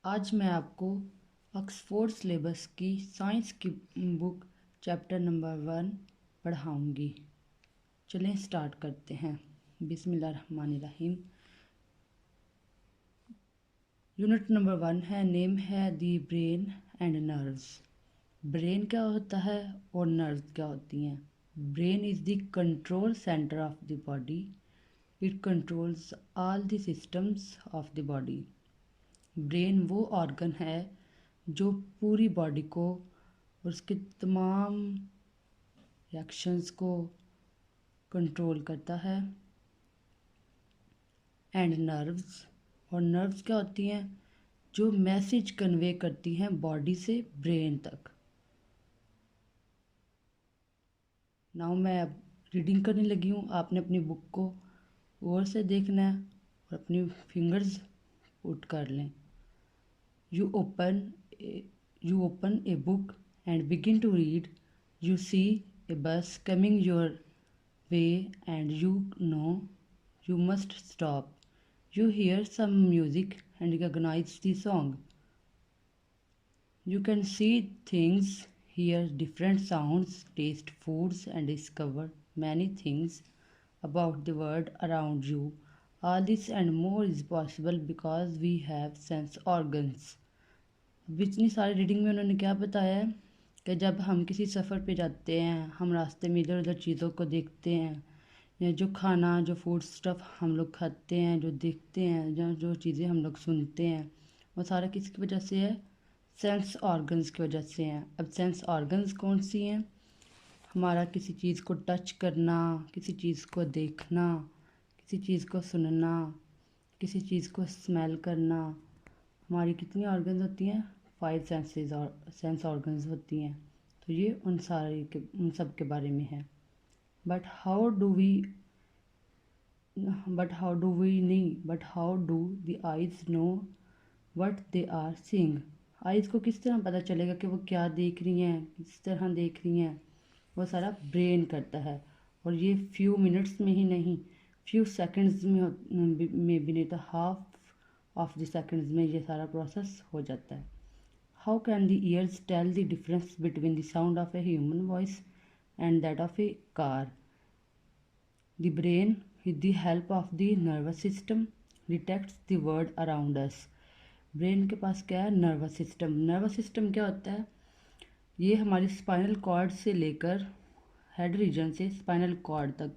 आज मैं आपको ऑक्सफोर्ड सिलेबस की साइंस की बुक चैप्टर नंबर 1 पढ़ाऊंगी। चलें स्टार्ट करते हैं। बिस्मिल्लाहिर्रहमानिर्रहीम। यूनिट नंबर 1 है, नेम है दी ब्रेन एंड नर्व्स। ब्रेन क्या होता है और नर्व्स क्या होती हैं? Brain is the control centre of the body. It controls all the systems of the body. Brain वो ऑर्गन है जो पूरी बॉडी को और उसके तमाम रिएक्शंस को कंट्रोल करता है। एंड नर्व्स, और नर्व्स क्या होती हैं? जो मैसेज कन्वे करती हैं बॉडी से ब्रेन तक। नाउ मैं अब रीडिंग करने लगी हूँ। आपने अपनी बुक को गौर से देखना है और अपनी फिंगर्स पुट कर लें। You open you open a book and begin to read. You see a bus coming your way and you know you must stop. You hear some music and recognize the song. You can see things, hear different sounds, taste foods, and discover many things about the world around you. All this and more is possible because we have sense organs. अब इतनी सारी reading में उन्होंने क्या बताया है कि जब हम किसी सफ़र पे जाते हैं, हम रास्ते में इधर उधर चीज़ों को देखते हैं, या जो खाना जो फूड स्टफ़ हम लोग खाते हैं, जो देखते हैं, जो चीज़ें हम लोग सुनते हैं, वो सारा किसकी वजह से है? सेंस ऑर्गन्स की वजह से हैं। अब सेंस ऑर्गन्स कौन सी हैं? हमारा किसी चीज़ को टच करना, किसी चीज़ को देखना, किसी चीज़ को सुनना, किसी चीज़ को स्मेल करना। हमारी कितनी ऑर्गन्स होती हैं? 5 सेंसेस और सेंस ऑर्गन्स होती हैं। तो ये उन सब के बारे में है। But how do the eyes know what they are seeing? Eyes को किस तरह पता चलेगा कि वो क्या देख रही हैं, किस तरह देख रही हैं? वो सारा ब्रेन करता है। और ये फ्यू मिनट्स में ही नहीं, फ्यू सेकंड्स में भी नहीं, तो हाफ ऑफ द सेकंड्स में ये सारा प्रोसेस हो जाता है। How can the ears tell the difference between the sound of a human voice and that of a car? The brain with the help of the nervous system detects the world around us. Brain के पास क्या है? Nervous system. Nervous system क्या होता है? ये हमारी spinal cord से लेकर हेड रीजन से स्पाइनल कॉर्ड तक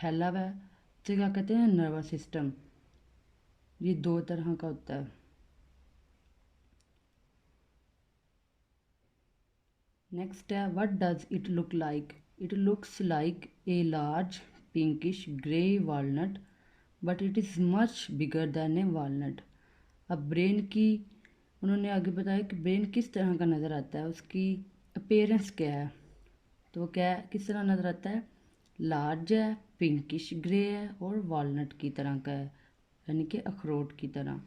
फैला हुआ है। इसे क्या कहते हैं? Nervous system. ये 2 तरह का होता है। नेक्स्ट है, what does it look like? It looks like a large pinkish grey walnut but it is much bigger than A walnut. अब ब्रेन की उन्होंने आगे बताया कि ब्रेन किस तरह का नज़र आता है, उसकी अपेयरेंस क्या है। तो क्या है, किस तरह नज़र आता है? लार्ज है, पिंकिश ग्रे है और वॉलनट की तरह का है, यानी कि अखरोट की तरह।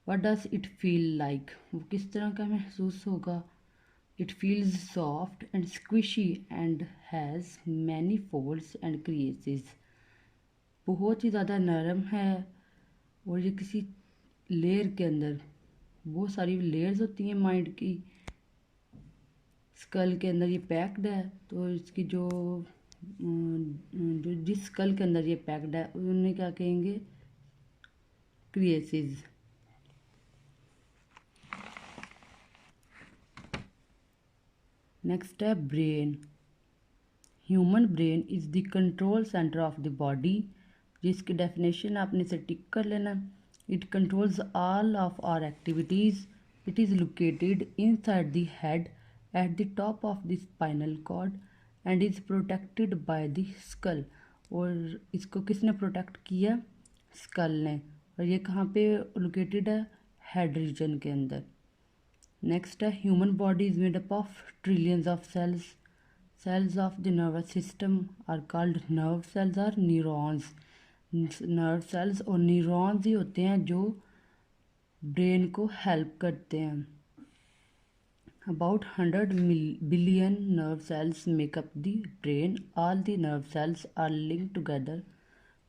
What does it feel like? वो किस तरह का महसूस होगा? It feels soft and squishy and has many folds and creases. बहुत ही ज़्यादा नरम है और ये किसी लेयर के अंदर, बहुत सारी लेयर्स होती हैं माइंड की। स्कल के अंदर ये पैक्ड है, तो इसकी जो जिस स्कल के अंदर ये पैक्ड है उन्हें क्या कहेंगे? क्रिएसेस। नेक्स्ट है brain. Human brain is the control centre of the body, जिसकी डेफिनेशन आपने से टिक कर लेना। It controls all of our activities. It is located inside the head at the top of the spinal cord and is protected by the skull. और इसको किसने protect किया? School ने। और ये कहाँ पे लोकेटेड है? हेड रीजन के अंदर। नेक्स्ट है, human body is made up of trillions of cells. Cells of the nervous system are called nerve cells are neurons. Nerve cells और न्यूरॉन्स ही होते हैं जो ब्रेन को हेल्प करते हैं। About 100 billion nerve cells make up the brain. All the nerve cells are linked together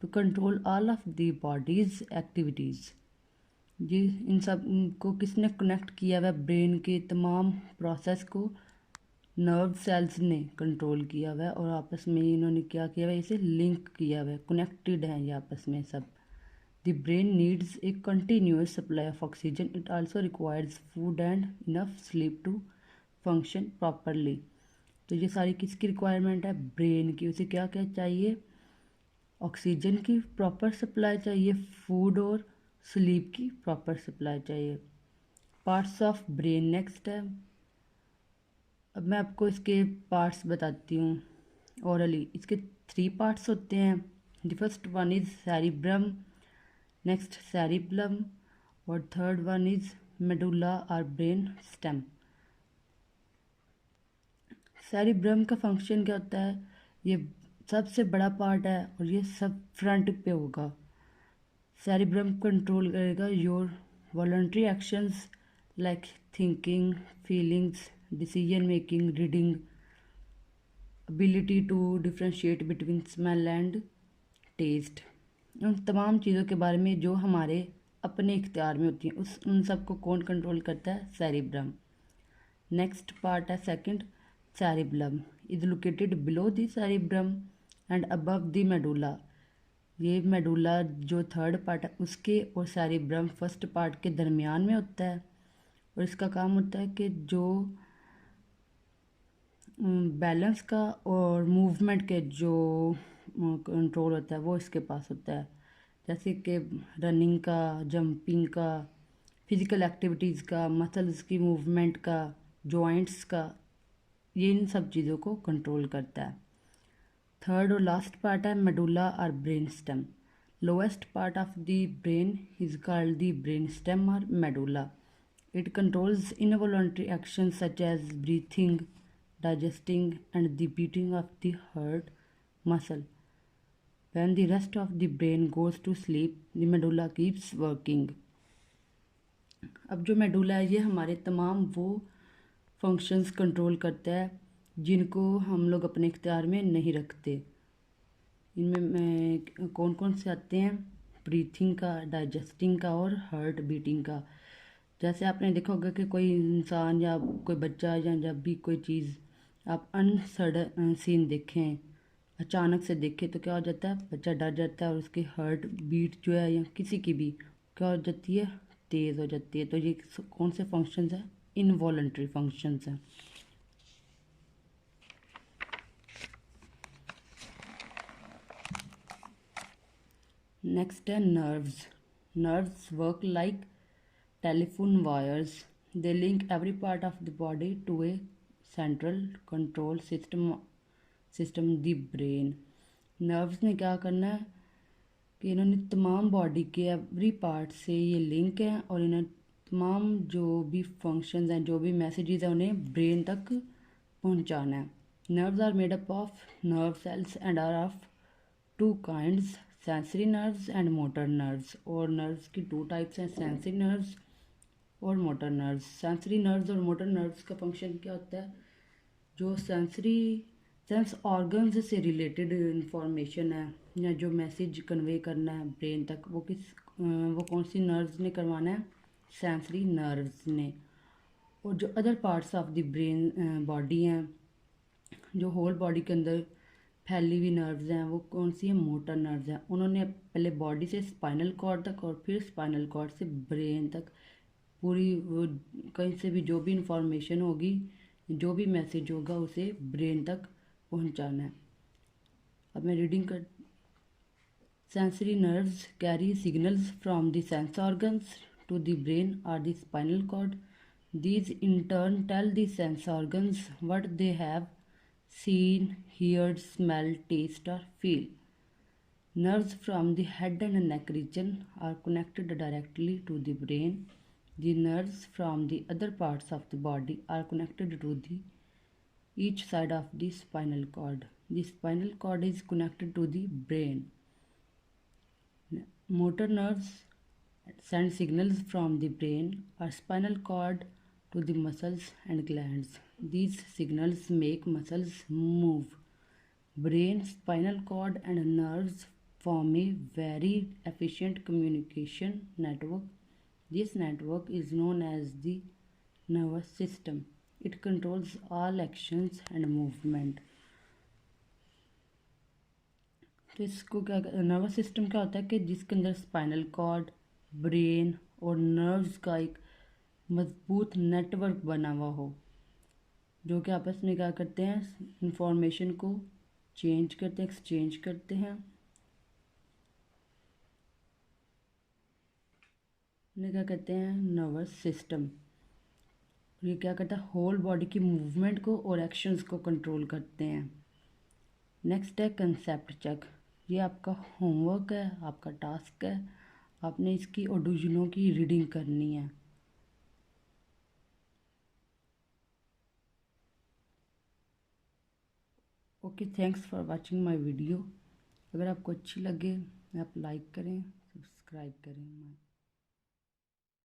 to control all of the body's activities. ये इन सब को किसने कनेक्ट किया हुआ है? ब्रेन के तमाम प्रोसेस को नर्व सेल्स ने कंट्रोल किया हुआ है, और आपस में इन्होंने क्या किया हुआ है? इसे लिंक किया हुआ है, कनेक्टेड हैं ये आपस में सब। The brain needs a continuous supply of oxygen. It also requires food and enough sleep to function properly. तो ये सारी किसकी रिक्वायरमेंट है? ब्रेन की। उसे क्या क्या चाहिए? ऑक्सीजन की प्रॉपर सप्लाई चाहिए, फूड और स्लीप की प्रॉपर सप्लाई चाहिए। पार्ट्स ऑफ ब्रेन नेक्स्ट है। अब मैं आपको इसके पार्ट्स बताती हूँ ओरली। इसके 3 पार्ट्स होते हैं। The first one is cerebrum, next cerebellum, और थर्ड वन इज मेडुला और ब्रेन स्टेम। सेरिब्रम का फंक्शन क्या होता है? ये सबसे बड़ा पार्ट है और ये सब फ्रंट पे होगा। सेरिब्रम कंट्रोल करेगा your voluntary actions like thinking, feelings, decision making, reading, ability to differentiate between smell and taste. उन तमाम चीज़ों के बारे में जो हमारे अपने इख्तियार में होती हैं, उन सब को कौन कंट्रोल करता है? सेरिब्रम। नेक्स्ट पार्ट है second, cerebellum is located below the cerebrum and above the medulla. ये मेडुला जो थर्ड पार्ट है उसके और सेरिब्रम फर्स्ट पार्ट के दरमियान में होता है, और इसका काम होता है कि जो बैलेंस का और मूवमेंट के जो कंट्रोल होता है वो इसके पास होता है। जैसे कि रनिंग का, जंपिंग का, फिज़िकल एक्टिविटीज़ का, मसल्स की मूवमेंट का, जॉइंट्स का, ये इन सब चीज़ों को कंट्रोल करता है। थर्ड और लास्ट पार्ट है मेडुला और brain stem. Lowest part of the brain is called the brain stem और medulla. It controls involuntary actions such as breathing, digesting, and the beating of the heart muscle. When the rest of the brain goes to sleep, the medulla keeps working. अब जो medulla है ये हमारे तमाम वो functions control करता है जिनको हम लोग अपने इख्तियार में नहीं रखते। इनमें कौन कौन से आते हैं? ब्रीथिंग का, डाइजेस्टिंग का और हार्ट बीटिंग का। जैसे आपने देखा होगा कि कोई इंसान या कोई बच्चा या जब भी कोई चीज़ आप अनसडन सीन देखें, अचानक से देखें, तो क्या हो जाता है? बच्चा डर जाता है और उसकी हार्ट बीट जो है या किसी की भी क्या हो जाती है? तेज़ हो जाती है। तो ये कौन से फंक्शंस हैं? इनवॉलंटरी फंक्शंस हैं। नेक्स्ट है nerves. Nerves work like telephone wires. They link every part of the body to a central control system the brain. Nerves ने क्या करना है कि इन्होंने तमाम बॉडी के एवरी पार्ट से ये लिंक है, और इन्हें तमाम जो भी फंक्शंस हैं, जो भी मैसेजेस हैं, उन्हें ब्रेन तक पहुंचाना है। Nerves are made up of nerve cells and are of two kinds, sensory nerves and motor nerves. और नर्व्स की 2 टाइप्स हैं, सेंसरी नर्व्स और मोटर नर्व्स। सेंसरी नर्व्स और मोटर नर्व्स का फंक्शन क्या होता है? जो सेंस ऑर्गन्स से रिलेटेड इंफॉर्मेशन है या जो मैसेज कन्वे करना है ब्रेन तक, वो कौन सी नर्व्स ने करवाना है? सेंसरी नर्व्स ने। और जो other parts of the brain body हैं, जो होल बॉडी के अंदर फैली हुई नर्व्स हैं, वो कौन सी है? मोटर नर्व्स हैं। उन्होंने पहले बॉडी से स्पाइनल कॉर्ड तक और फिर स्पाइनल कॉर्ड से ब्रेन तक पूरी वो कहीं से भी जो भी इंफॉर्मेशन होगी, जो भी मैसेज होगा, उसे ब्रेन तक पहुंचाना है। अब मैं रीडिंग कर sensory nerves carry signals from the sense organs to the brain और the spinal cord. These in turn tell the sense organs what they have seen, heard, smelled, taste or feel. Nerves from the head and neck region are connected directly to the brain. The nerves from the other parts of the body are connected to the each side of the spinal cord. The spinal cord is connected to the brain. Motor nerves send signals from the brain or spinal cord to the muscles and glands. These signals make muscles move. Brain, spinal cord, and nerves form a very efficient communication network. This network is known as the nervous system. It controls all actions and movement. तो इसको क्या, nervous system क्या होता है कि जिसके अंदर spinal cord, brain और नर्व्स का एक मजबूत नेटवर्क बना हुआ हो, जो कि आपस में क्या करते हैं, इंफॉर्मेशन को चेंज करते हैं, एक्सचेंज करते हैं। उन्हें क्या कहते हैं, नर्वस सिस्टम। ये क्या करता है, होल बॉडी की मूवमेंट को और एक्शंस को कंट्रोल करते हैं। नेक्स्ट है कंसेप्ट चेक। ये आपका होमवर्क है, आपका टास्क है, आपने इसकी ऑडियो की रीडिंग करनी है। Okay, thanks for watching my video. अगर आपको अच्छी लगे आप लाइक करें, सब्सक्राइब करें।